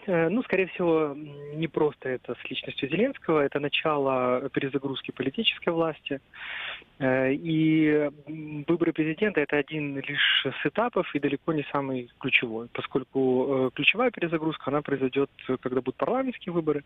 Ну, скорее всего, не просто это с личностью Зеленского, это начало перезагрузки политической власти. И выборы президента – это один лишь из этапов и далеко не самый ключевой, поскольку ключевая перезагрузка, она произойдет, когда будут парламентские выборы,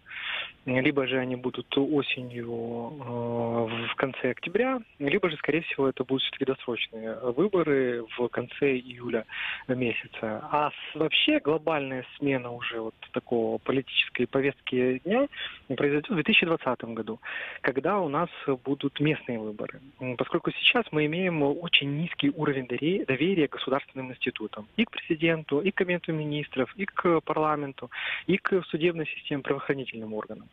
либо же они будут осенью в конце октября, либо же, скорее всего, это будут все-таки досрочные выборы в конце июля месяца. А вообще глобальная смена уже вот такого политической повестки дня произойдет в 2020 году, когда у нас будут местные выборы. Поскольку сейчас мы имеем очень низкий уровень доверия к государственным институтам. И к президенту, и к кабинету министров, и к парламенту, и к судебной системе, правоохранительным органам.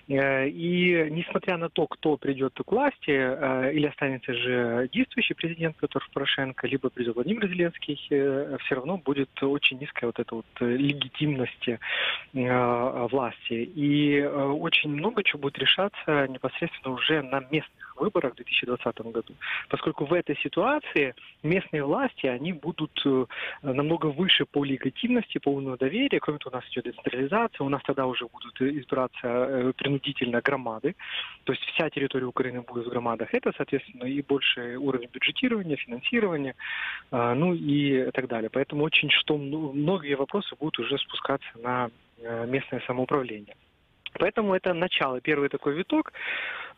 И несмотря на то, кто придет к власти, или останется же действующий президент Петр Порошенко, либо придет Владимир Зеленский, все равно будет очень низкая вот эта вот легитимность власти. И очень много чего будет решаться непосредственно уже на местных выборах в 2020 году. Поскольку в этой ситуации местные власти, они будут намного выше по легитимности, по уровню доверия. Кроме того, у нас идет децентрализация, у нас тогда уже будут избираться принудительно громады. То есть вся территория Украины будет в громадах. Это, соответственно, и больший уровень бюджетирования, финансирования, ну и так далее. Поэтому очень многие вопросы будут уже спускаться на местное самоуправление. Поэтому это начало, первый такой виток.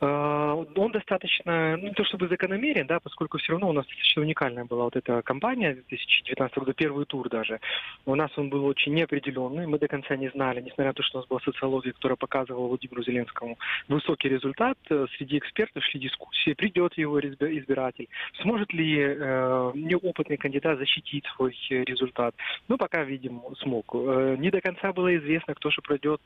Он достаточно, не то чтобы закономерен, да, поскольку все равно у нас достаточно уникальная была вот эта кампания 2019 года, первый тур даже. У нас он был очень неопределенный, мы до конца не знали, несмотря на то, что у нас была социология, которая показывала Владимиру Зеленскому высокий результат, среди экспертов шли дискуссии, придет его избиратель, сможет ли неопытный кандидат защитить свой результат. Ну, пока, видим, смог. Не до конца было известно, кто же пройдет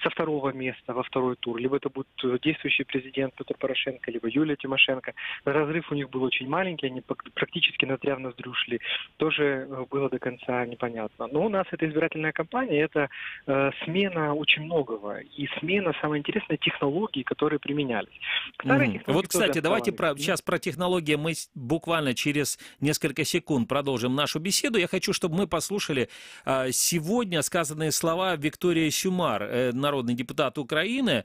со второго места во второй тур. Либо это будет действующий президент Петр Порошенко, либо Юлия Тимошенко. Разрыв у них был очень маленький, они практически ноздря в ноздрю шли. Тоже было до конца непонятно. Но у нас эта избирательная кампания, это смена очень многого. И смена, самое интересное, технологий, которые применялись. Вот, кстати, давайте сейчас про технологии мы буквально через несколько секунд продолжим нашу беседу. Я хочу, чтобы мы послушали сегодня сказанные слова Виктории Сюмар, народный депутат Украины,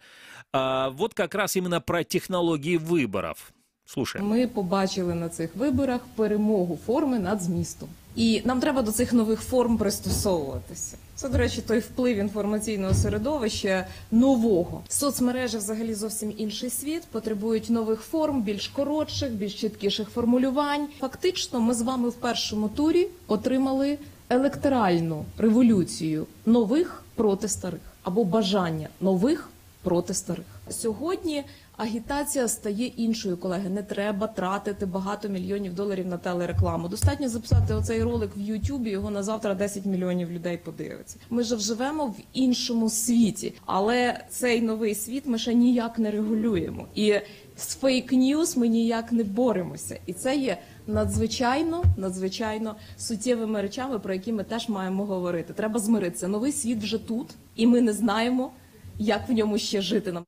вот как раз именно про технології виборів. Слушаємо. Ми побачили на цих виборах перемогу форми над змістом. І нам треба до цих нових форм пристосовуватися. Це, до речі, той вплив інформаційного середовища нового. Соцмережі взагалі зовсім інший світ, потребують нових форм, більш коротших, більш чіткіших формулювань. Фактично, ми з вами в першому турі отримали електоральну революцію нових проти старих, або бажання нових проти старих. Сьогодні агітація стає іншою, колеги. Не треба тратити багато мільйонів доларів на телерекламу. Достатньо записати оцей ролик в Ютубі, його на завтра 10 мільйонів людей подивиться. Ми ж живемо в іншому світі, але цей новий світ ми ще ніяк не регулюємо. І з фейк-ньюс ми ніяк не боремося. І це є надзвичайно суттєвими речами, про які ми теж маємо говорити. Треба змиритися. Новий світ вже тут, і ми не знаємо, як в ньому ще жити нам.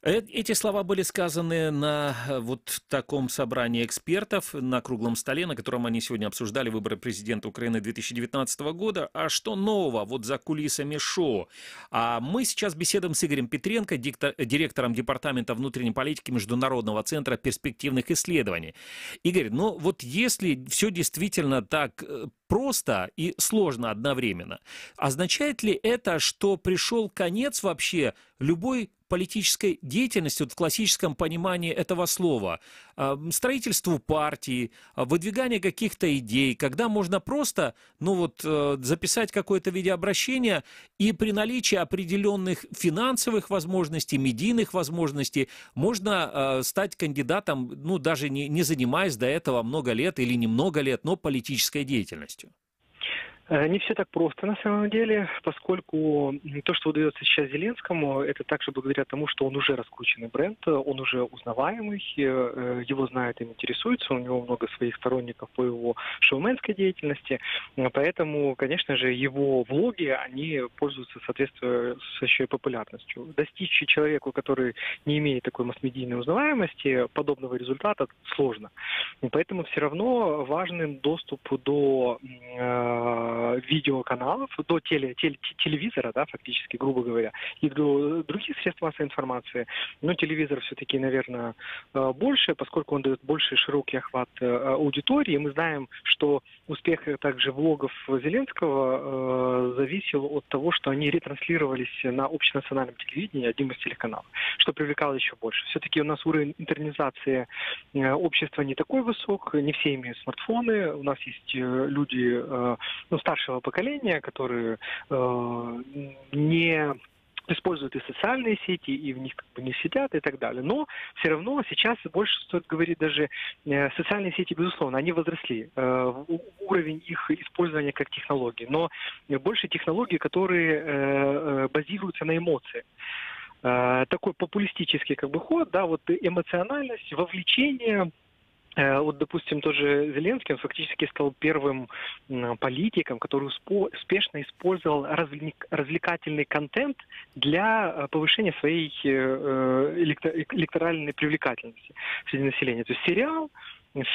Эти слова были сказаны на вот таком собрании экспертов на круглом столе, на котором они сегодня обсуждали выборы президента Украины 2019 года. А что нового вот за кулисами шоу? А мы сейчас беседуем с Игорем Петренко, директором Департамента внутренней политики Международного центра перспективных исследований. Игорь, ну вот если все действительно так просто и сложно одновременно, означает ли это, что пришел конец вообще любой политической деятельности, вот в классическом понимании этого слова, строительству партии, выдвиганию каких-то идей, когда можно просто, ну вот, записать какое-то видеообращение и при наличии определенных финансовых возможностей, медийных возможностей, можно стать кандидатом, ну даже не занимаясь до этого много лет или немного лет, но политической деятельностью? Не все так просто на самом деле, поскольку то, что удается сейчас Зеленскому, это также благодаря тому, что он уже раскрученный бренд, он уже узнаваемый, его знают и интересуются, у него много своих сторонников по его шоуменской деятельности, поэтому, конечно же, его влоги, они пользуются соответствующей популярностью. Достичь человеку, который не имеет такой масс-медийной узнаваемости, подобного результата сложно. И поэтому все равно важен доступ до видеоканалов, до телевизора, да, фактически, грубо говоря, и до других средств массовой информации. Но телевизор все-таки, наверное, больше, поскольку он дает больше широкий охват аудитории. Мы знаем, что успех также влогов Зеленского зависел от того, что они ретранслировались на общенациональном телевидении, одним из телеканалов, что привлекало еще больше. Все-таки у нас уровень интернетизации общества не такой высок, не все имеют смартфоны, у нас есть люди старшего поколения, которые не используют и социальные сети, и в них как бы не сидят и так далее. Но все равно сейчас больше стоит говорить даже социальные сети, безусловно, они возросли. Уровень их использования как технологии. Но больше технологий, которые базируются на эмоции. Такой популистический как бы ход, да, вот эмоциональность, вовлечение. Вот, допустим, тоже Зеленский, он фактически стал первым политиком, который успешно использовал развлекательный контент для повышения своей электоральной привлекательности среди населения. То есть сериал,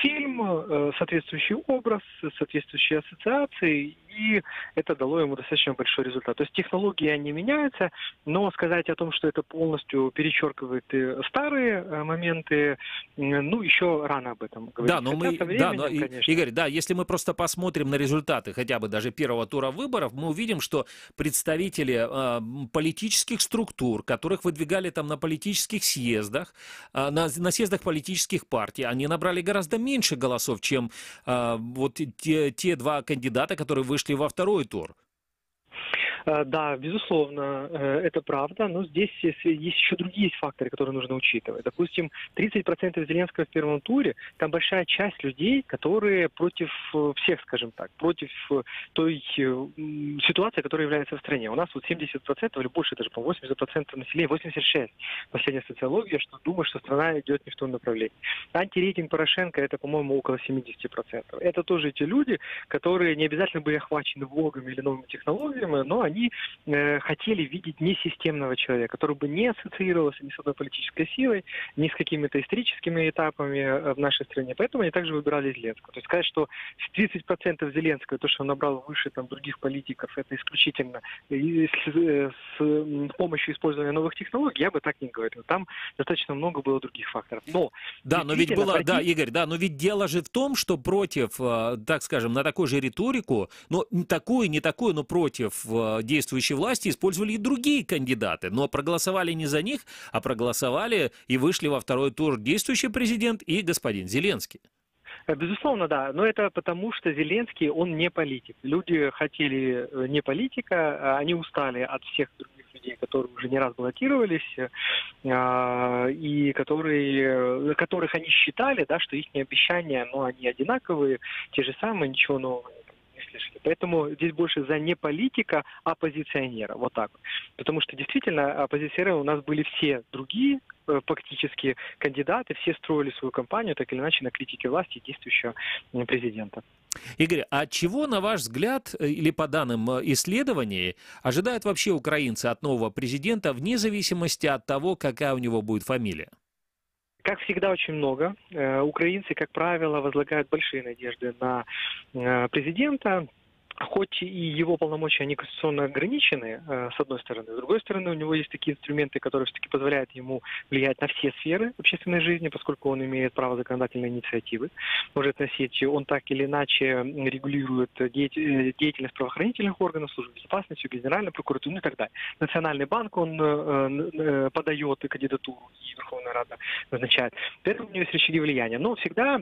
фильм, соответствующий образ, соответствующие ассоциации, и это дало ему достаточно большой результат. То есть технологии, они меняются, но сказать о том, что это полностью перечеркивает старые моменты, еще рано об этом говорить. Да, но Игорь, да, если мы просто посмотрим на результаты хотя бы даже первого тура выборов, мы увидим, что представители политических структур, которых выдвигали там на политических съездах, на съездах политических партий, они набрали гораздо меньше голосов, чем вот те два кандидата, которые вышли во второй тур. Да, безусловно, это правда, но здесь есть еще другие факторы, которые нужно учитывать. Допустим, 30% Зеленского в первом туре, там большая часть людей, которые против всех, скажем так, против той ситуации, которая является в стране. У нас вот 70% или больше даже, по 80% населения, 86% последняя социология, что думает, что страна идет не в том направлении. Антирейтинг Порошенко это, по-моему, около 70%. Это тоже те люди, которые не обязательно были охвачены влогами или новыми технологиями, но они хотели видеть несистемного человека, который бы не ассоциировался ни с одной политической силой, ни с какими-то историческими этапами в нашей стране. Поэтому они также выбирали Зеленского. То есть сказать, что 30% Зеленского, то, что он набрал выше там, других политиков, это исключительно с помощью использования новых технологий, я бы так не говорил. Там достаточно много было других факторов. Но ведь было, Игорь, но ведь дело же в том, что против, так скажем, на такую же риторику, но не такую, но против действующей власти использовали и другие кандидаты, но проголосовали не за них, а проголосовали и вышли во второй тур действующий президент и господин Зеленский. Безусловно, да. Но это потому, что Зеленский, он не политик. Люди хотели не политика, они устали от всех других людей, которые уже не раз баллотировались, и которых они считали, да, что их обещания, они одинаковые, те же самые, ничего нового не слышали. Поэтому здесь больше за не политика, а оппозиционера. Вот так вот. Потому что действительно оппозиционеры у нас были все другие, фактически кандидаты, все строили свою кампанию так или иначе на критике власти и действующего президента. Игорь, а чего, на ваш взгляд, или по данным исследований, ожидают вообще украинцы от нового президента вне зависимости от того, какая у него будет фамилия? Как всегда, очень много. Украинцы, как правило, возлагают большие надежды на президента. Хоть и его полномочия, они конституционно ограничены, с одной стороны. С другой стороны, у него есть такие инструменты, которые все-таки позволяют ему влиять на все сферы общественной жизни, поскольку он имеет право законодательной инициативы. Может носить, он так или иначе регулирует деятельность правоохранительных органов, службы безопасности, Генеральной прокуратуры и так далее. Национальный банк, он подает кандидатуру, и Верховная Рада назначает. Поэтому у него есть рычаги влияния. Но всегда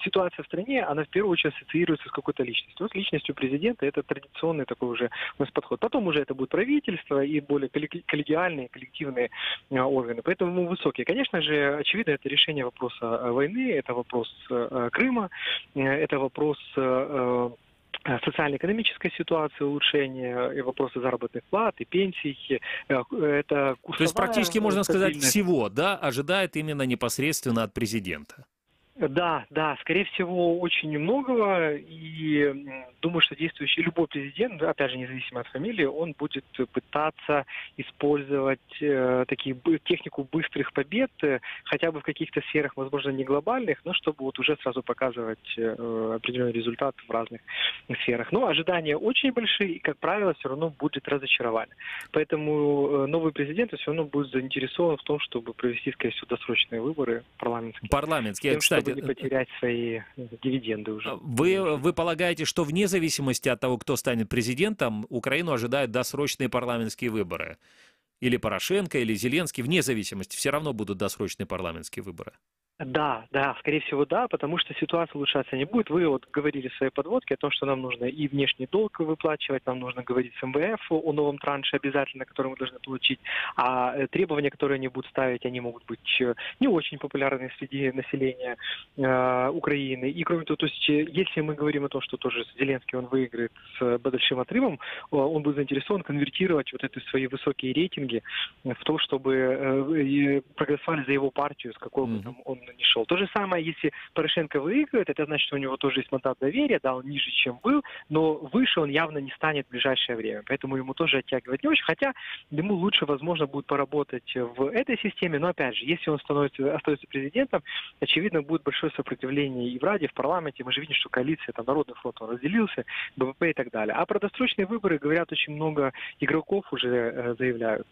ситуация в стране, она в первую очередь ассоциируется с какой-то личностью. Вот личностью президента это традиционный такой уже у нас подход. Потом уже это будет правительство и более коллегиальные, коллективные органы. Поэтому высокие. Конечно же, очевидно, это решение вопроса войны, это вопрос Крыма, это вопрос социально-экономической ситуации, улучшения, и вопросы заработных плат, и пенсий. Это курсовая, то есть практически, можно сказать, всего, да, ожидает именно непосредственно от президента? Да, да, скорее всего, очень немногого, и думаю, что действующий любой президент, опять же, независимо от фамилии, он будет пытаться использовать технику быстрых побед, хотя бы в каких-то сферах, возможно, не глобальных, но чтобы вот уже сразу показывать определенный результат в разных сферах. Но ожидания очень большие, и, как правило, все равно будет разочарование. Поэтому новый президент все равно будет заинтересован в том, чтобы провести, скорее всего, досрочные выборы парламентские. Парламентские, Тем, кстати. чтобы не потерять свои дивиденды уже. Вы полагаете, что вне зависимости от того, кто станет президентом, Украину ожидают досрочные парламентские выборы? Или Порошенко, или Зеленский, вне зависимости, все равно будут досрочные парламентские выборы? Да, скорее всего, да, потому что ситуация улучшаться не будет. Вы вот говорили в своей подводке о том, что нам нужно и внешний долг выплачивать, нам нужно говорить с МВФ о новом транше обязательно, который мы должны получить, а требования, которые они будут ставить, они могут быть не очень популярны среди населения Украины. И кроме того, то есть, если мы говорим о том, что тоже Зеленский, он выиграет с большим отрывом, он будет заинтересован конвертировать вот эти свои высокие рейтинги в то, чтобы проголосовали за его партию, с какой бы там он не шел. То же самое, если Порошенко выиграет, это значит, что у него тоже есть мандат доверия, да, он ниже, чем был, но выше он явно не станет в ближайшее время. Поэтому ему тоже оттягивать не очень, хотя ему лучше, возможно, будет поработать в этой системе, но опять же, если он остается президентом, очевидно, будет большое сопротивление и в Раде, и в парламенте. Мы же видим, что коалиция, там, Народный фронт, он разделился, БВП и так далее. А про досрочные выборы говорят очень много игроков, уже заявляют.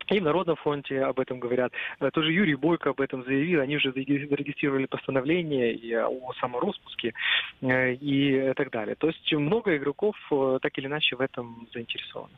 И в Народном фронте об этом говорят. Тоже Юрий Бойко об этом заявил. Они уже зарегистрировали постановление и о самороспуске и так далее. То есть много игроков так или иначе в этом заинтересованы.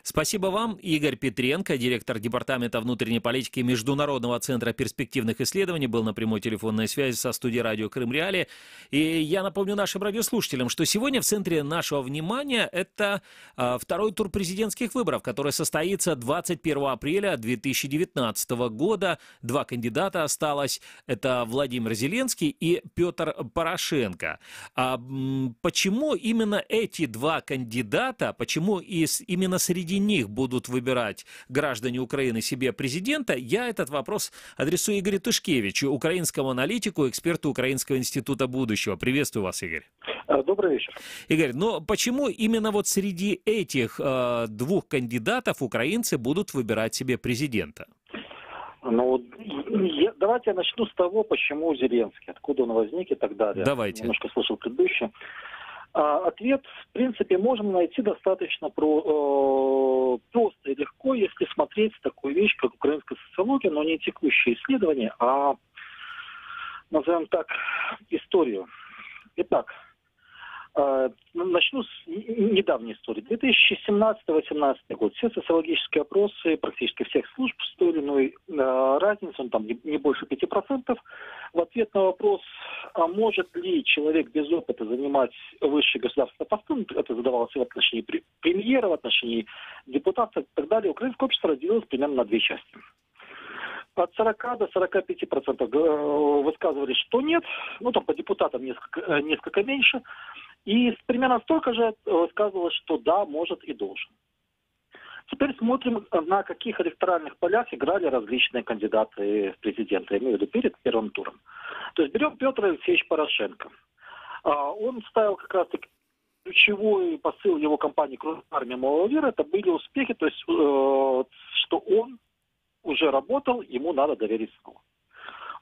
Спасибо вам, Игорь Петренко, директор Департамента внутренней политики Международного центра перспективных исследований, был на прямой телефонной связи со студией радио Крым-Реалии. И я напомню нашим радиослушателям, что сегодня в центре нашего внимания это второй тур президентских выборов, который состоится 21 апреля 2019 года. Два кандидата осталось. Это Владимир Зеленский и Петр Порошенко. Почему именно эти два кандидата, почему именно среди них будут выбирать граждане Украины себе президента, я этот вопрос адресую Игорю Тышкевичу, украинскому аналитику, эксперту Украинского института будущего. Приветствую вас, Игорь. Добрый вечер. Игорь, но почему именно вот среди этих двух кандидатов украинцы будут выбирать себе президента? Ну, давайте я начну с того, почему Зеленский, откуда он возник и так далее. Давайте. Немножко слышал предыдущий. Ответ, в принципе, можно найти достаточно просто и легко, если смотреть такую вещь, как украинская социология, но не текущие исследования, а, назовем так, историю. Итак, начну с недавней истории. 2017-2018 год. Все социологические опросы практически всех служб с той или иной разницей, он там не больше 5%. В ответ на вопрос, а может ли человек без опыта занимать высшие государственные посты, это задавалось в отношении премьера, в отношении депутатов и так далее, украинское общество разделилось примерно на две части. От 40 до 45% высказывали, что нет, ну там по депутатам несколько меньше, и примерно столько же высказывалось, что да, может и должен. Теперь смотрим, на каких электоральных полях играли различные кандидаты в президенты, я имею в виду перед первым туром. То есть берем Петра Алексеевича Порошенко. Он ставил как раз-таки ключевой посыл его кампании «Кровь армии малого вера», это были успехи, то есть что он уже работал, ему надо доверить снова.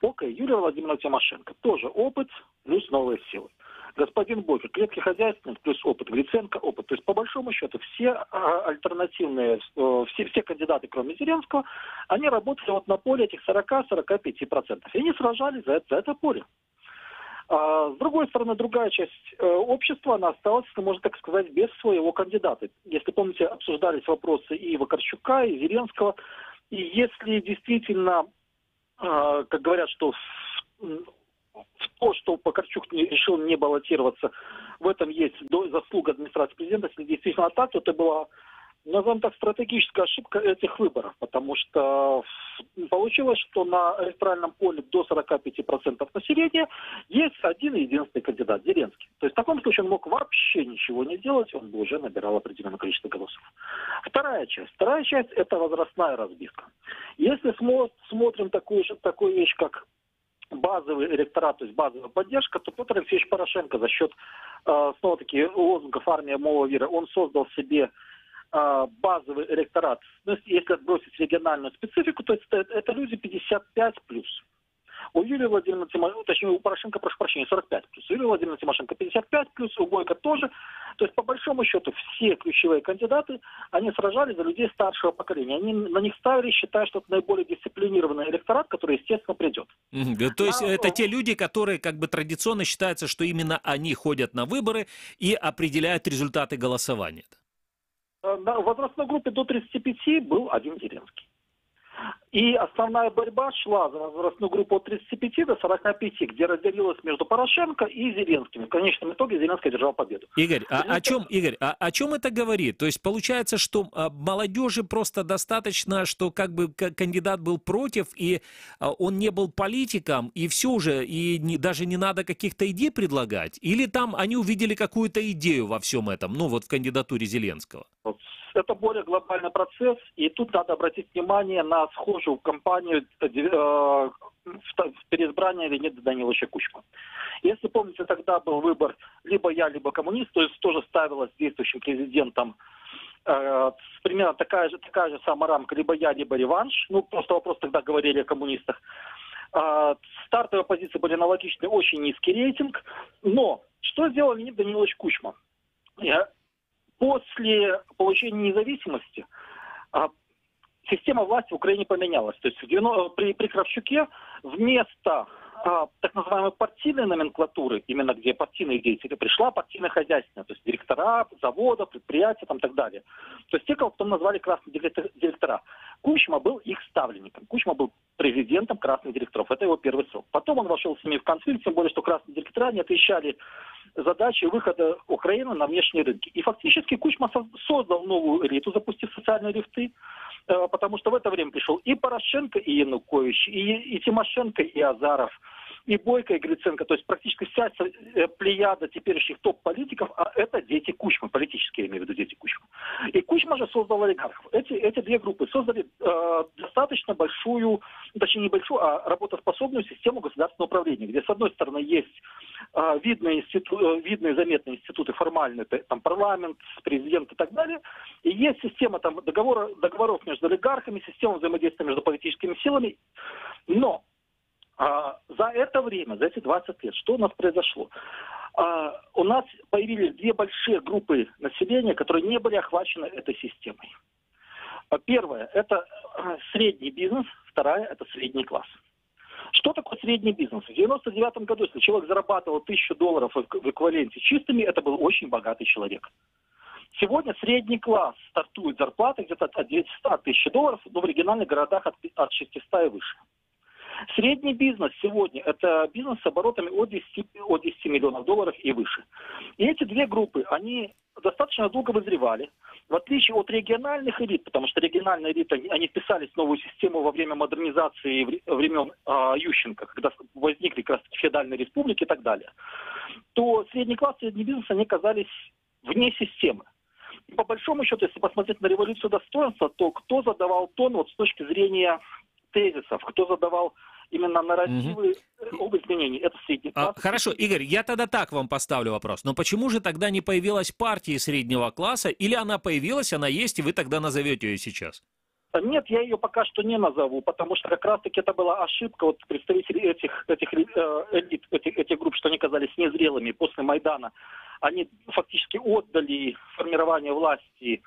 Окей, Юлия Владимировна Тимошенко. Тоже опыт плюс новые силы. Господин Бойко, крепкий хозяйственник плюс опыт. Гриценко опыт. То есть, по большому счету, все альтернативные, все кандидаты, кроме Зеленского, они работали вот на поле этих 40-45%. И они сражались за это поле. С другой стороны, другая часть общества, она осталась, можно так сказать, без своего кандидата. Если помните, обсуждались вопросы и Вакарчука, и Зеленского. И если действительно, как говорят, что то, что Вакарчук решил не баллотироваться, в этом есть заслуга администрации президента, если действительно так, то это была, назовем так, стратегическая ошибка этих выборов, потому что получилось, что на электоральном поле до 45% населения есть один единственный кандидат, Зеленский. То есть в таком случае он мог вообще ничего не делать, он бы уже набирал определенное количество голосов. Вторая часть это возрастная разбивка. Если смотрим такую вещь, как базовый электорат, то есть базовая поддержка, то Петр Алексеевич Порошенко за счет, снова-таки, лозунгов «Армия, мова, вера», он создал себе базовый электорат. Ну, если отбросить региональную специфику, то есть это люди 55+. У Юлии Владимировны Тимошенко, точнее, у Порошенко, прошу прощения, 45+. У Юлии Владимировны Тимошенко 55+, у Бойко тоже. То есть, по большому счету, все ключевые кандидаты, они сражались за людей старшего поколения. Они на них ставили, считая, что это наиболее дисциплинированный электорат, который, естественно, придет. То есть, это те люди, которые, как бы, традиционно считается, что именно они ходят на выборы и определяют результаты голосования. В возрастной группе до 35 был один Зеленский. И основная борьба шла за возрастную группу от 35 до 45, где разделилась между Порошенко и Зеленским. В конечном итоге Зеленский одержал победу. Игорь, о чем это говорит? То есть получается, что молодежи просто достаточно, что как бы кандидат был против, и он не был политиком, и все уже, и даже не надо каких-то идей предлагать? Или там они увидели какую-то идею во всем этом, ну вот в кандидатуре Зеленского? Это более глобальный процесс, и тут надо обратить внимание на схожую кампанию в переизбрании Леонида Даниловича Кучмы. Если помните, тогда был выбор либо я, либо коммунист, то есть тоже ставилась действующим президентом примерно такая же самая рамка, либо я, либо реванш. Ну, просто вопрос тогда говорили о коммунистах. Стартовые позиции были аналогичны, очень низкий рейтинг. Но что сделал Леонид Данилович Кучма? После получения независимости система власти в Украине поменялась. То есть при Кравчуке вместо так называемой партийной номенклатуры, именно где партийные деятели, пришла партийно-хозяйственная, то есть директора завода, предприятия и так далее. То есть те, кого потом назвали красные директора. Кучма был их ставленником. Кучма был президентом красных директоров. Это его первый срок. Потом он вошел с ними в конфликт, тем более, что красные директора не отвечали задачи выхода Украины на внешние рынки. И фактически Кучма создал новую элиту, запустив социальные лифты, потому что в это время пришел и Порошенко, и Янукович, и Тимошенко, и Азаров, и Бойко, и Гриценко. То есть практически вся плеяда теперешних топ-политиков, а это дети Кучмы, политические, я имею в виду дети Кучмы. И Кучма же создал олигархов. Эти две группы создали достаточно большую, точнее не большую, а работоспособную систему государственного управления, где с одной стороны есть видные заметные институты формальные, там парламент, президент и так далее, и есть система там договоров между олигархами, система взаимодействия между политическими силами, но за это время, за эти 20 лет, что у нас произошло? У нас появились две большие группы населения, которые не были охвачены этой системой. Первая – это средний бизнес, вторая – это средний класс. Что такое средний бизнес? В 1999 году, если человек зарабатывал $1000 в эквиваленте чистыми, это был очень богатый человек. Сегодня средний класс стартует зарплаты где-то от $900 но в региональных городах от 600 и выше. Средний бизнес сегодня – это бизнес с оборотами от 10 миллионов долларов и выше. И эти две группы, они достаточно долго вызревали, в отличие от региональных элит, потому что региональные элиты, они вписались в новую систему во время модернизации времен Ющенко, когда возникли как раз феодальные республики и так далее, то средний класс, средний бизнес, они оказались вне системы. И по большому счету, если посмотреть на революцию достоинства, то кто задавал тон вот с точки зрения тезисов, кто задавал именно нарративы об изменении, это средний класс. Хорошо, Игорь, я тогда так вам поставлю вопрос. Но почему же тогда не появилась партия среднего класса, или она появилась, она есть, и вы тогда назовете ее сейчас? Нет, я ее пока что не назову, потому что как раз-таки это была ошибка вот представителей этих групп, что они казались незрелыми после Майдана. Они фактически отдали формирование власти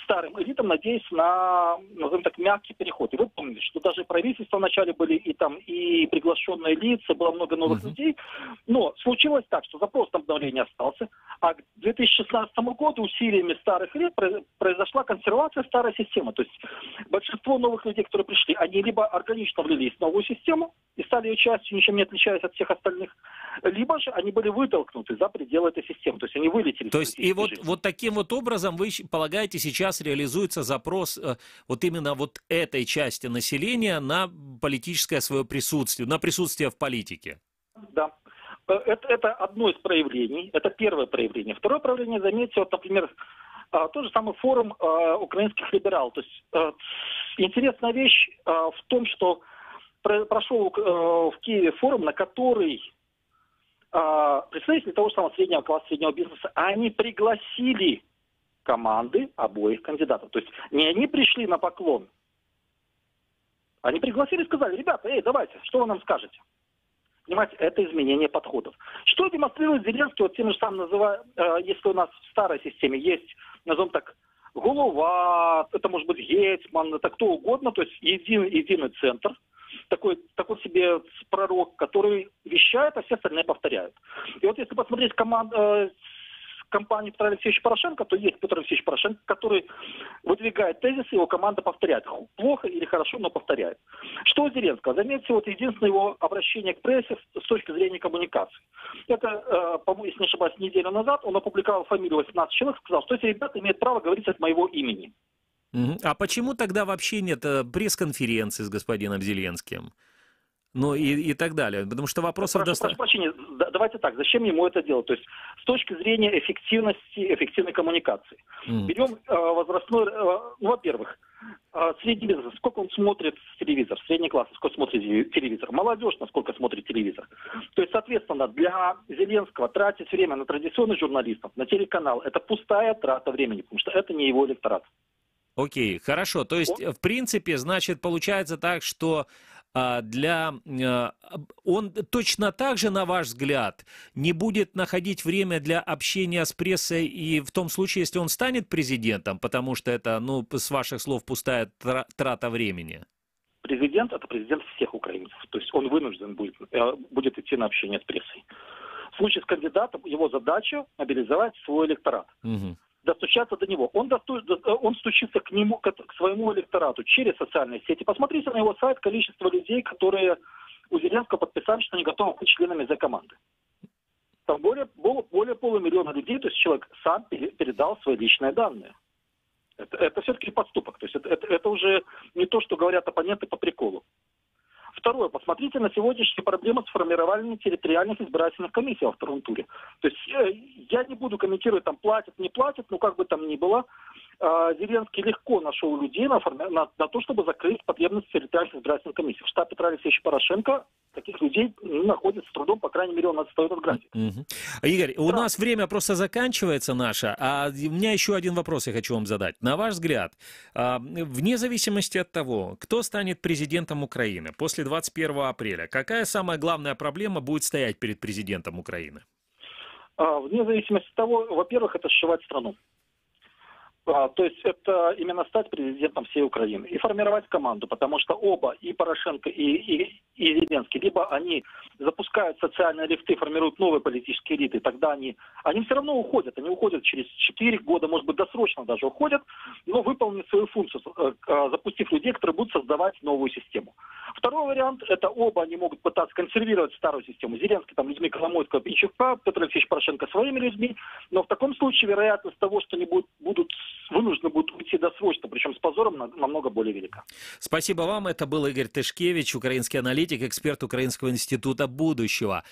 старым элитам, надеясь на, назовем так, мягкий переход. И вы помните, что даже правительства вначале были и приглашенные лица, было много новых людей. Но случилось так, что запрос на обновление остался, а к 2016 году усилиями старых элит произошла консервация старой системы. То есть большинство новых людей, которые пришли, они либо органично влились в новую систему и стали ее частью, ничем не отличаясь от всех остальных, либо же они были вытолкнуты за пределы этой системы. То есть они вылетели. То есть и вот таким вот образом вы полагаете, сейчас реализуется запрос вот именно вот этой части населения на политическое свое присутствие, на присутствие в политике? Да. Это одно из проявлений. Это первое проявление. Второе проявление, заметьте, вот, например, тот же самый форум украинских либералов. То есть интересная вещь в том, что прошел в Киеве форум, на который представители того же самого среднего класса, среднего бизнеса, они пригласили команды обоих кандидатов. То есть не они пришли на поклон, они пригласили и сказали: ребята, давайте, что вы нам скажете? Понимаете, это изменение подходов. Что демонстрирует Зеленский, вот тем же самым называя, если у нас в старой системе есть, назовем так, голова, это может быть гетьман, это кто угодно, то есть единый центр, такой себе пророк, который вещает, а все остальные повторяют. И вот если посмотреть компанию Петра Алексеевича Порошенко, то есть Петр Алексеевич Порошенко, который выдвигает тезисы, его команда повторяет. Плохо или хорошо, но повторяет. Что у Зеленского? Заметьте, вот единственное его обращение к прессе с точки зрения коммуникации. Это, по-моему, если не ошибаюсь, неделю назад он опубликовал фамилию 18 человек, сказал, что эти ребята имеют право говорить от моего имени. А почему тогда вообще нет пресс-конференции с господином Зеленским? Ну и так далее. Потому что вопросов прошу прощения, давайте так, зачем ему это делать? То есть с точки зрения эффективной коммуникации. Берем возрастной, во-первых, средний бизнес, сколько он смотрит телевизор, средний класс, сколько смотрит телевизор, молодежь, насколько смотрит телевизор. То есть, соответственно, для Зеленского тратить время на традиционных журналистов, на телеканал, это пустая трата времени, потому что это не его электорат. Окей, хорошо. То есть, в принципе, значит, получается так, что он точно так же, на ваш взгляд, не будет находить время для общения с прессой и в том случае, если он станет президентом, потому что это, с ваших слов, пустая трата времени? Президент – это президент всех украинцев. То есть он вынужден будет идти на общение с прессой. В случае с кандидатом его задача – мобилизовать свой электорат. Достучаться до него. Он стучится к нему, к своему электорату через социальные сети. Посмотрите на его сайт, количество людей, которые у Зеленского подписали, что они готовы быть членами Z-команды. Там более 500 000 людей, то есть человек сам передал свои личные данные. Это все-таки поступок. То есть это уже не то, что говорят оппоненты по приколу. Второе. Посмотрите на сегодняшние проблемы с формированием территориальных избирательных комиссий во втором туре. То есть я не буду комментировать, там платят, не платят, как бы там ни было. Зеленский легко нашел людей на то, чтобы закрыть потребность территориальных избирательных комиссий. В штабе Петра Алексеевича Порошенко таких людей находится с трудом, по крайней мере, он отстает от графика. Игорь, у нас время просто заканчивается наше, а у меня еще один вопрос я хочу вам задать. На ваш взгляд, вне зависимости от того, кто станет президентом Украины после 21 апреля, какая самая главная проблема будет стоять перед президентом Украины? Вне зависимости от того, во-первых, это сшивать страну. То есть это именно стать президентом всей Украины и формировать команду, потому что оба, и Порошенко, и Зеленский, либо они запускают социальные лифты, формируют новые политические элиты, тогда они все равно уходят. Они уходят через 4 года, может быть, досрочно даже уходят, но выполнят свою функцию, запустив людей, которые будут создавать новую систему. Второй вариант, это оба они могут пытаться консервировать старую систему. Зеленский там людьми Коломойского и Чевка, Петр Алексеевич Порошенко своими людьми, но в таком случае вероятность того, что они вынуждены будут уйти досрочно, причем с позором, намного более велика. Спасибо вам. Это был Игорь Тышкевич, украинский аналитик, эксперт Украинского института будущего.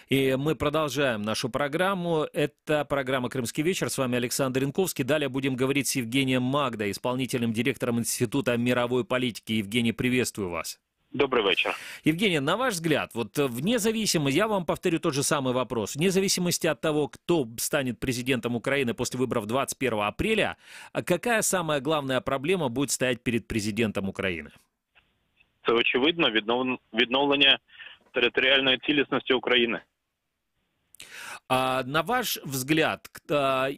И мы продолжаем нашу программу. Это программа «Крымский вечер». С вами Александр Янковский. Далее будем говорить с Евгением Магда, исполнительным директором Института мировой политики. Евгений, приветствую вас. Добрый вечер. Евгений, на ваш взгляд, вот вне зависимости, я вам повторю тот же самый вопрос, вне зависимости от того, кто станет президентом Украины после выборов 21 апреля, какая самая главная проблема будет стоять перед президентом України? Це очевидно відновлення територіальної цілісності України. На ваш взгляд,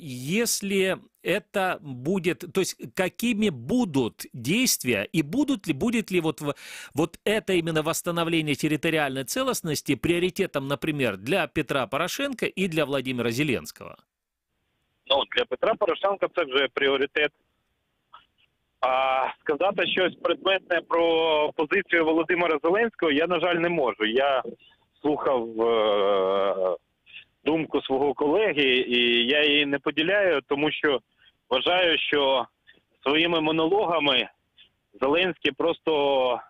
если это будет, то есть какими будут действия и будет ли вот это именно восстановление территориальной целостности приоритетом, например, для Петра Порошенко и для Владимира Зеленского? Для Петра Порошенка це вже пріоритет. А сказати щось предметне про позицію Володимира Зеленського я, на жаль, не можу. Я слухав думку свого колеги, і я її не поділяю, тому що вважаю, що своїми монологами Зеленський просто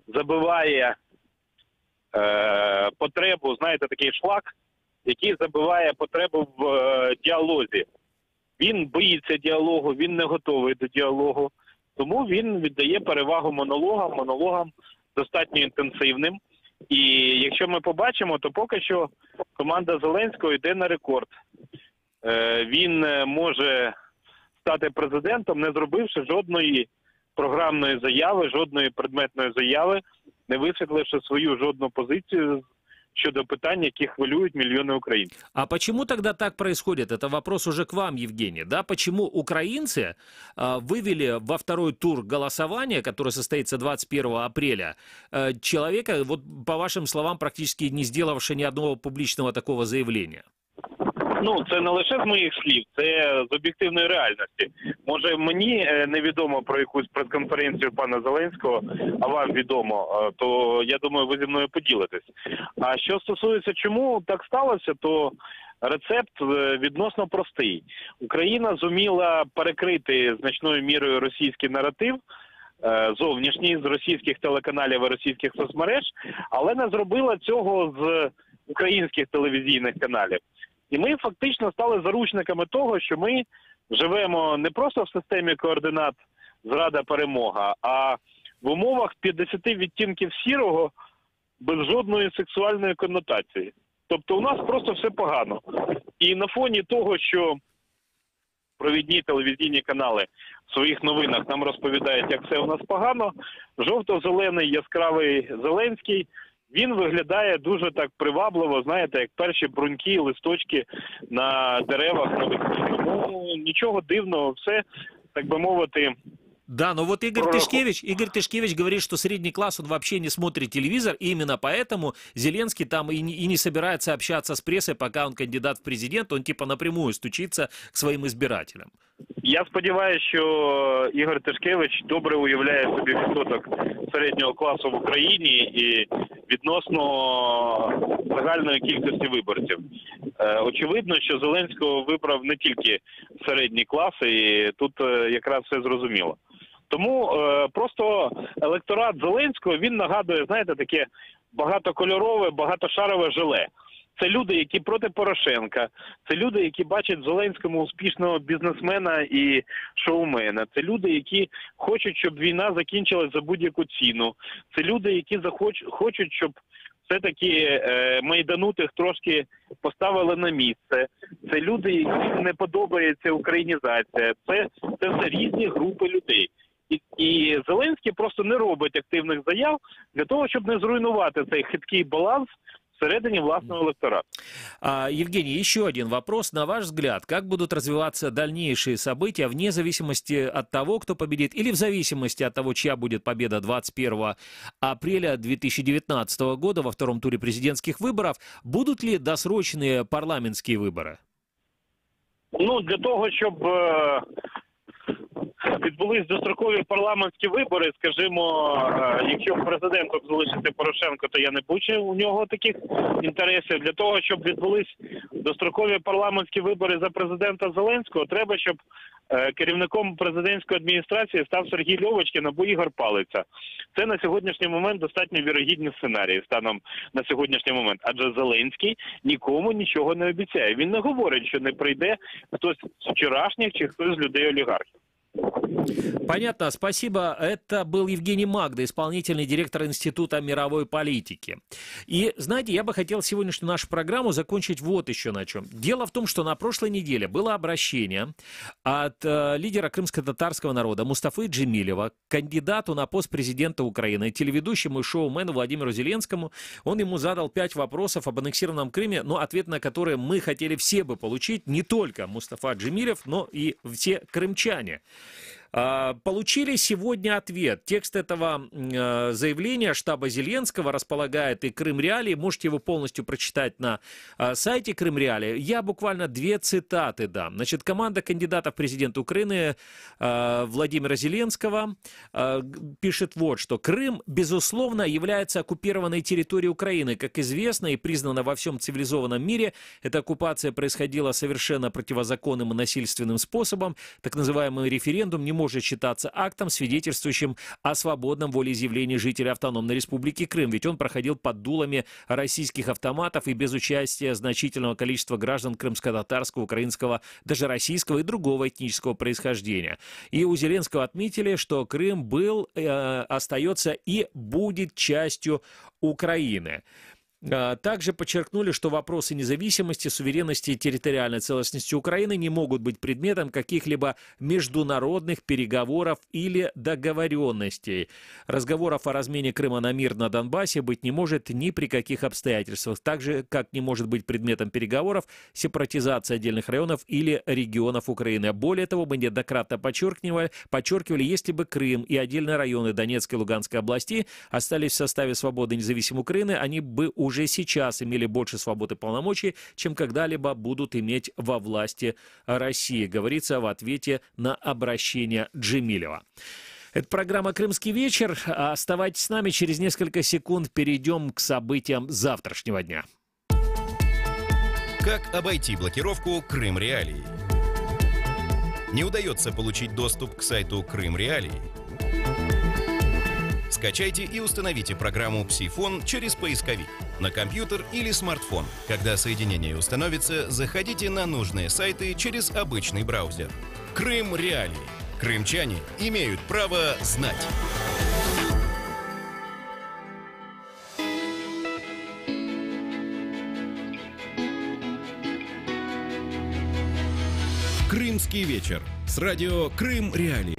забиває потребу, знаєте, такий шлак, який забиває потребу в діалозі. Він боїться діалогу, він не готовий до діалогу, тому він віддає перевагу монологам, достатньо інтенсивним. І якщо ми побачимо, то поки що команда Зеленського йде на рекорд. Він може стати президентом, не зробивши жодної програмної заяви, жодної предметної заяви, не висвітливши свою жодну позицію щодо питань, які хвилюють мільйони українців. А почему тогда так происходит? Это вопрос уже к вам, Евгений. Да? Почему украинцы вывели во второй тур голосования, которое состоится 21 апреля, человека, вот по вашим словам, практически не сделавшего ни одного публичного такого заявления? Ну, це не лише з моїх слів, це з об'єктивної реальності. Може, мені невідомо про якусь прес-конференцію пана Зеленського, а вам відомо, то, я думаю, ви зі мною поділитесь. А що стосується, чому так сталося, то рецепт відносно простий. Україна зуміла перекрити значною мірою російський наратив, зовнішній, з російських телеканалів і російських соцмереж, але не зробила цього з українських телевізійних каналів. І ми фактично стали заручниками того, що ми живемо не просто в системі координат зрада-перемога, а в умовах 50 відтінків сірого без жодної сексуальної коннотації. Тобто у нас просто все погано. І на фоні того, що провідні телевізійні канали в своїх новинах нам розповідають, як все у нас погано, жовто-зелений яскравий Зеленський, він виглядає дуже так привабливо, знаєте, як перші бруньки, листочки на деревах навесні. Тому нічого дивного, все, так би мовити. Да, но вот Игорь Тышкевич говорит, что средний класс, он вообще не смотрит телевизор, и именно поэтому Зеленский там и не собирается общаться с прессой, пока он кандидат в президент, он типа напрямую стучится к своим избирателям. Я сподіваюся, що Ігор Тишкевич добре уявляє собі відсоток середнього класу в Україні і відносно загальної кількості виборців. Очевидно, що Зеленського вибрав не тільки середній клас, і тут якраз все зрозуміло. Тому просто електорат Зеленського, він нагадує, знаєте, таке багатокольорове, багатошарове желе. Це люди, які проти Порошенка, це люди, які бачать в Зеленському успішного бізнесмена і шоумена, це люди, які хочуть, щоб війна закінчилась за будь-яку ціну, це люди, які хочуть, щоб все-таки майданутих трошки поставили на місце, це люди, яким не подобається українізація, це все різні групи людей. І Зеленський просто не робить активних заяв для того, щоб не зруйнувати цей хиткий баланс всередині власного электората. Евгений, еще один вопрос. На ваш взгляд, как будут развиваться дальнейшие события вне зависимости от того, кто победит, или в зависимости от того, чья будет победа 21 апреля 2019 года во втором туре президентских выборов? Будут ли досрочные парламентские выборы? Ну, для того, щоб відбулись дострокові парламентські вибори, скажімо, якщо президентом залишиться Порошенко, то я не бачу у нього таких інтересів. Для того, щоб відбулись дострокові парламентські вибори за президента Зеленського, треба, щоб керівником президентської адміністрації став Сергій Льовочкін або Ігор Палиця. Це на сьогоднішній момент достатньо вірогідні сценарії станом на сьогоднішній момент. Адже Зеленський нікому нічого не обіцяє. Він не говорить, що не прийде хтось з вчорашніх чи хтось з людей-олігархів. Понятно, спасибо. Это был Евгений Магда, исполнительный директор Института мировой политики. И, знаете, я бы хотел сегодняшнюю нашу программу закончить вот еще на чем. Дело в том, что на прошлой неделе было обращение от лидера крымско-татарского народа Мустафы Джемилева к кандидату на пост президента Украины, телеведущему и шоумену Владимиру Зеленскому. Он ему задал 5 вопросов об аннексированном Крыме, но ответ на которые мы хотели все бы получить, не только Мустафа Джемилев, но и все крымчане. Получили сегодня ответ. Текст этого заявления штаба Зеленского располагает и Крым-Реалии. Можете его полностью прочитать на сайте Крым-Реалии. Я буквально 2 цитаты дам. Значит, команда кандидата в президенты Украины Владимира Зеленского пишет вот что. Крым, безусловно, является оккупированной территорией Украины. Как известно и признано во всем цивилизованном мире, эта оккупация происходила совершенно противозаконным и насильственным способом. Так называемый референдум не может считаться актом, свидетельствующим о свободном волеизъявлении жителей Автономной Республики Крым, ведь он проходил под дулами российских автоматов и без участия значительного количества граждан крымско-татарского, украинского, даже российского и другого этнического происхождения. И у Зеленского отметили, что Крым был, остается и будет частью Украины. Также подчеркнули, что вопросы независимости, суверенности и территориальной целостности Украины не могут быть предметом каких-либо международных переговоров или договоренностей. Разговоров о размене Крыма на мир на Донбассе быть не может ни при каких обстоятельствах, так же, как не может быть предметом переговоров сепаратизация отдельных районов или регионов Украины. Более того, мы неоднократно подчеркивали, если бы Крым и отдельные районы Донецкой и Луганской областей остались в составе свободной и независимой Украины, они бы уже сейчас имели больше свободы и полномочий, чем когда-либо будут иметь во власти России, говорится в ответе на обращение Джемилева. Это программа «Крымский вечер». Оставайтесь с нами, через несколько секунд перейдем к событиям завтрашнего дня. Как обойти блокировку Крым Реалии? Не удается получить доступ к сайту Крым Реалии? Скачайте и установите программу «Псифон» через поисковик на компьютер или смартфон. Когда соединение установится, заходите на нужные сайты через обычный браузер. Крым Реалии. Крымчане имеют право знать. Крымский вечер с радио Крым Реалии.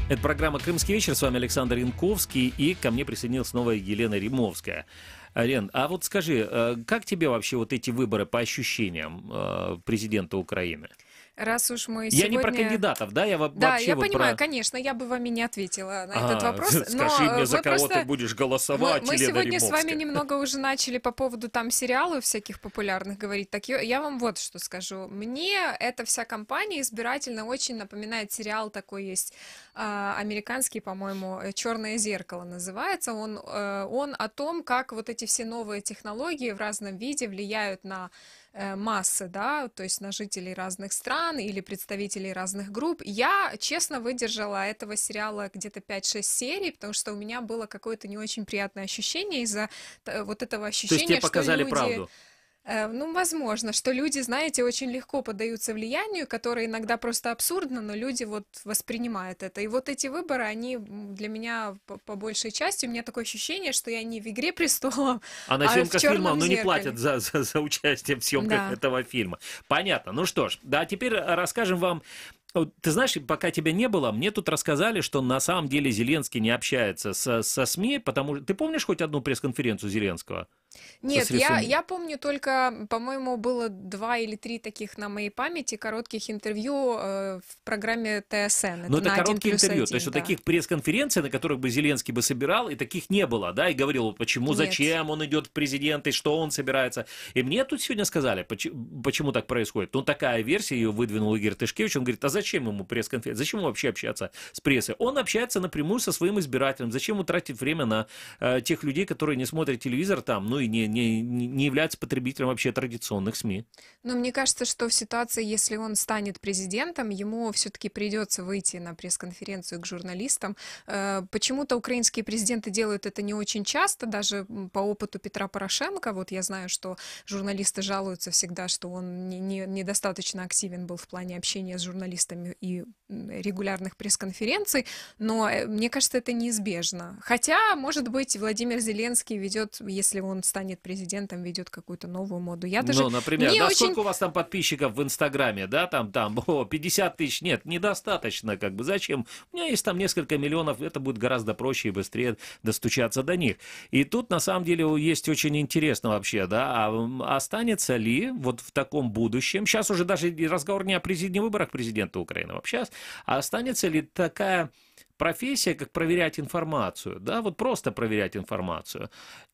Это программа «Крымский вечер». С вами Александр Янковский. И ко мне присоединилась снова Елена Римовская. Лен, а вот скажи, как тебе вообще вот эти выборы по ощущениям президента Украины? Раз уж мы Я не про кандидатов, да? Я вообще я вот понимаю, про... конечно, я бы вам и не ответила на этот вопрос. Скажи мне, за кого ты будешь голосовать, Мы Елена сегодня Римовская. с вами немного уже начали по поводу там сериалов всяких популярных говорить. Так я вам вот что скажу. Мне эта вся кампания избирательно очень напоминает сериал такой есть, американский, по-моему, «Черное зеркало» называется. Он о том, как вот эти все новые технологии в разном виде влияют на массы, да, то есть на жителей разных стран или представителей разных групп. Я, честно, выдержала этого сериала где-то 5-6 серий, потому что у меня было какое-то не очень приятное ощущение из-за вот этого ощущения, то есть тебе показали что люди... правду? Ну, возможно, что люди, знаете, очень легко поддаются влиянию, которое иногда просто абсурдно, но люди вот воспринимают это. И вот эти выборы, они для меня по большей части, у меня такое ощущение, что я не в «Игре престолов», а на съемках в «Черном фильма, ну, не зеркале». платят за участие в съемках этого фильма. Понятно. Ну что ж, да, теперь расскажем вам. Ты знаешь, пока тебя не было, мне тут рассказали, что на самом деле Зеленский не общается со СМИ, потому что... Ты помнишь хоть одну пресс-конференцию Зеленского? Нет, я помню только, по-моему, было 2 или 3 таких на моей памяти коротких интервью в программе ТСН. Но это на короткие 1+1, интервью, то есть вот таких пресс-конференций, на которых бы Зеленский бы собирал, и таких не было, да, и говорил, почему, Нет. зачем он идет в президенты, что он собирается. И мне тут сегодня сказали, почему так происходит. Ну, такая версия, ее выдвинул Игорь Тышкевич, он говорит, а зачем ему пресс-конференция, зачем ему вообще общаться с прессой? Он общается напрямую со своим избирателем, зачем ему тратить время на тех людей, которые не смотрят телевизор там, ну и не являются потребителем вообще традиционных СМИ. Но мне кажется, что в ситуации, если он станет президентом, ему все-таки придется выйти на пресс-конференцию к журналистам. Почему-то украинские президенты делают это не очень часто, даже по опыту Петра Порошенко. Вот я знаю, что журналисты жалуются всегда, что он недостаточно активен был в плане общения с журналистами и регулярных пресс-конференций, но мне кажется, это неизбежно. Хотя, может быть, Владимир Зеленский ведет, если он станет президентом, ведет какую-то новую моду. Я даже например, да, сколько у вас там подписчиков в Инстаграме, да, там, 50 тысяч, нет, недостаточно, как бы, зачем? У меня есть там несколько миллионов, это будет гораздо проще и быстрее достучаться до них. И тут, на самом деле, есть очень интересно вообще, да, а останется ли вот в таком будущем, сейчас уже даже разговор не о выборах президента Украины, вообще, а останется ли такая профессия, как проверять информацию, да, вот просто проверять информацию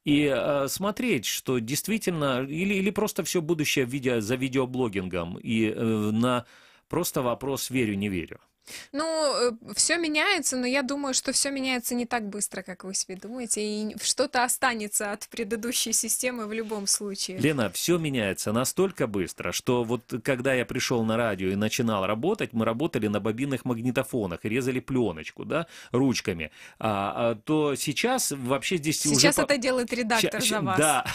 и смотреть, что действительно, или просто все будущее за видеоблогингом и на просто вопрос верю, не верю. Ну, все меняется, но я думаю, что все меняется не так быстро, как вы себе думаете, и что-то останется от предыдущей системы в любом случае. Лена, все меняется настолько быстро, что вот когда я пришел на радио и начинал работать, мы работали на бобинных магнитофонах и резали пленочку, да, ручками. То сейчас вообще здесь Сейчас уже... это делает редактор за вас. Да.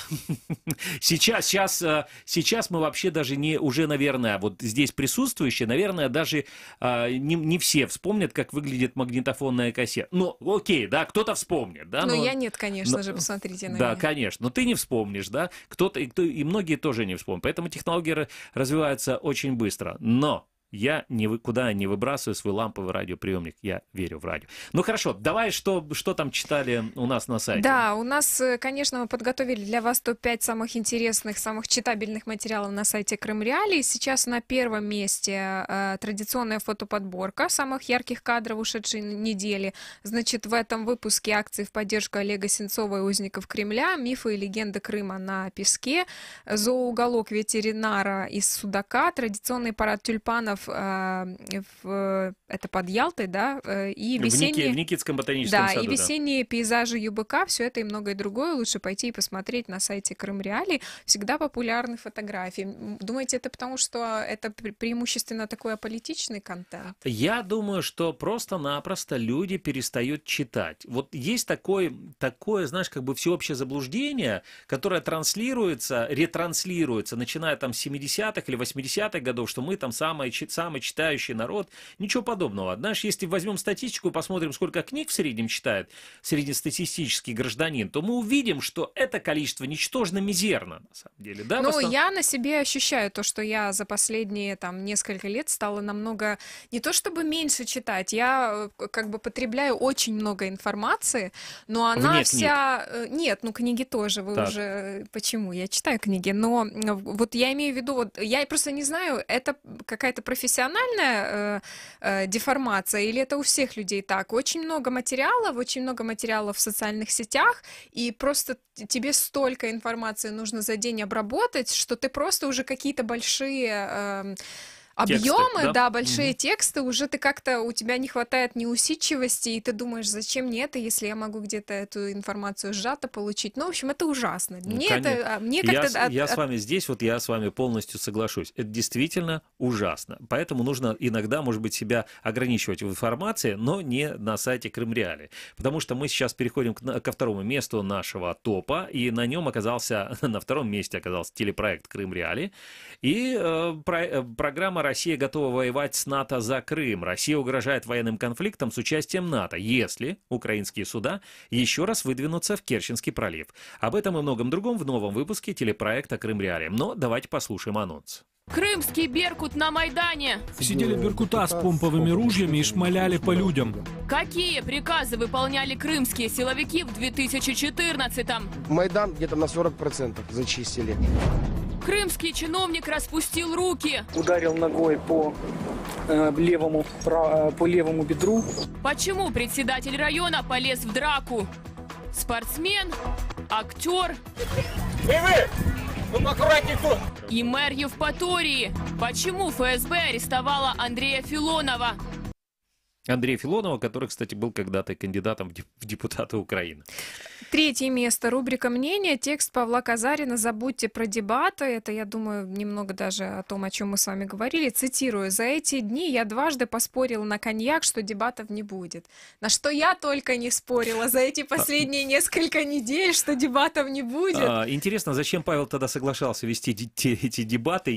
Сейчас мы вообще даже не, уже, наверное, вот здесь присутствующие, наверное, даже не все вспомнят, как выглядит магнитофонная кассета. Ну, окей, да, кто-то вспомнит, да. Ну, я нет, конечно же, посмотрите на Да, меня. конечно, но ты не вспомнишь, да, кто-то, и многие тоже не вспомнят. Поэтому технологии развиваются очень быстро. Но я никуда не выбрасываю свой ламповый радиоприемник. Я верю в радио. Ну хорошо, давай, что там читали у нас на сайте? Да, у нас, конечно, мы подготовили для вас топ-5 самых интересных, самых читабельных материалов на сайте Крым Реалии. Сейчас на первом месте традиционная фотоподборка самых ярких кадров ушедшей недели. Значит, в этом выпуске акции в поддержку Олега Сенцова и узников Кремля, мифы и легенды Крыма на песке, зооуголок ветеринара из Судака, традиционный парад тюльпанов это под Ялтой, да, и весенние... В Никитском ботаническом саду, и весенние пейзажи ЮБК, все это и многое другое лучше пойти и посмотреть на сайте Крым Реалии. Всегда популярны фотографии. Думаете, это потому, что это преимущественно такой аполитичный контент? Я думаю, что просто-напросто люди перестают читать. Вот есть такое, знаешь, как бы всеобщее заблуждение, которое ретранслируется, начиная там с 70-х или 80-х годов, что мы там самый читающий народ. Ничего подобного. Знаешь, если возьмем статистику и посмотрим, сколько книг в среднем читает среднестатистический гражданин, то мы увидим, что это количество ничтожно мизерно, на самом деле. Да, ну, я на себе ощущаю то, что я за последние там несколько лет стала намного, не то чтобы меньше читать, я как бы потребляю очень много информации, но она вся... Нет, ну книги тоже, вы так. уже... Почему? Я читаю книги, но вот я имею в виду, вот я просто не знаю, это какая-то профессиональная деформация, или это у всех людей так? Очень много материалов в социальных сетях, и просто тебе столько информации нужно за день обработать, что ты просто уже какие-то большие... объемы, да, большие тексты, уже ты как-то, у тебя не хватает неусидчивости, и ты думаешь, зачем мне это, если я могу где-то эту информацию сжато получить. Ну, в общем, это ужасно. Я с вами здесь, вот я с вами полностью соглашусь. Это действительно ужасно. Поэтому нужно иногда, может быть, себя ограничивать в информации, но не на сайте Крым Реалии. Потому что мы сейчас переходим ко второму месту нашего топа, и на нем на втором месте оказался телепроект Крым Реалии, и программа «Россия готова воевать с НАТО за Крым». Россия угрожает военным конфликтом с участием НАТО, если украинские суда еще раз выдвинутся в Керченский пролив. Об этом и многом другом в новом выпуске телепроекта «Крым Реалии». Но давайте послушаем анонс. Крымский беркут на Майдане. Сидели беркута с помповыми ружьями и шмаляли по людям. Какие приказы выполняли крымские силовики в 2014-м? Майдан где-то на 40% зачистили. Крымский чиновник распустил руки. Ударил ногой по левому бедру. Почему председатель района полез в драку? Спортсмен, актер и мэр Евпатории. Почему ФСБ арестовала Андрея Филонова? Андрея Филонова, который, кстати, был когда-то кандидатом в депутаты Украины. Третье место. Рубрика «Мнение». Текст Павла Казарина «Забудьте про дебаты». Это, я думаю, немного даже о том, о чем мы с вами говорили. Цитирую. «За эти дни я дважды поспорила на коньяк, что дебатов не будет». На что я только не спорила за эти последние несколько недель, что дебатов не будет. Интересно, зачем Павел тогда соглашался вести эти дебаты,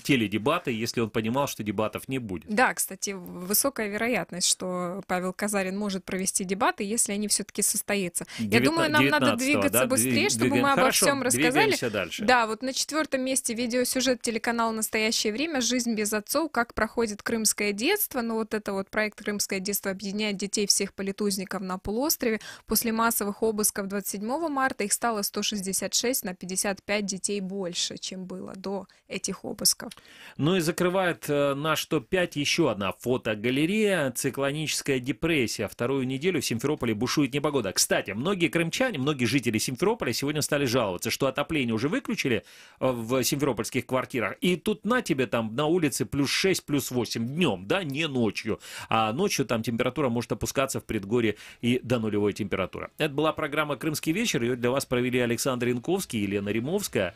теледебаты, если он понимал, что дебатов не будет? Да, кстати, высокая вероятность, что Павел Казарин может провести дебаты, если они все-таки состоятся. Я думаю, нам надо двигаться быстрее, чтобы мы обо всем рассказали. Дальше. Да, вот на 4-м месте видеосюжет телеканала «Настоящее время. Жизнь без отцов. Как проходит крымское детство». Ну вот это вот проект «Крымское детство» объединяет детей всех политузников на полуострове. После массовых обысков 27 марта их стало 166, на 55 детей больше, чем было до этих обысков. Ну и закрывает наш топ-5 еще одна фотогалерея. циклоническая депрессия. Вторую неделю в Симферополе бушует непогода. Кстати, многие крымчане, многие жители Симферополя сегодня стали жаловаться, что отопление уже выключили в симферопольских квартирах. И тут на тебе там на улице плюс 6, плюс 8 днем, да, не ночью. А ночью там температура может опускаться в предгорье и до нулевой температуры. Это была программа «Крымский вечер». Ее для вас провели Александр Янковский и Елена Римовская.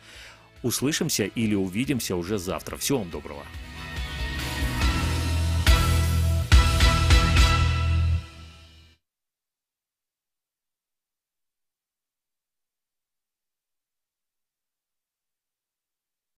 Услышимся или увидимся уже завтра. Всего вам доброго.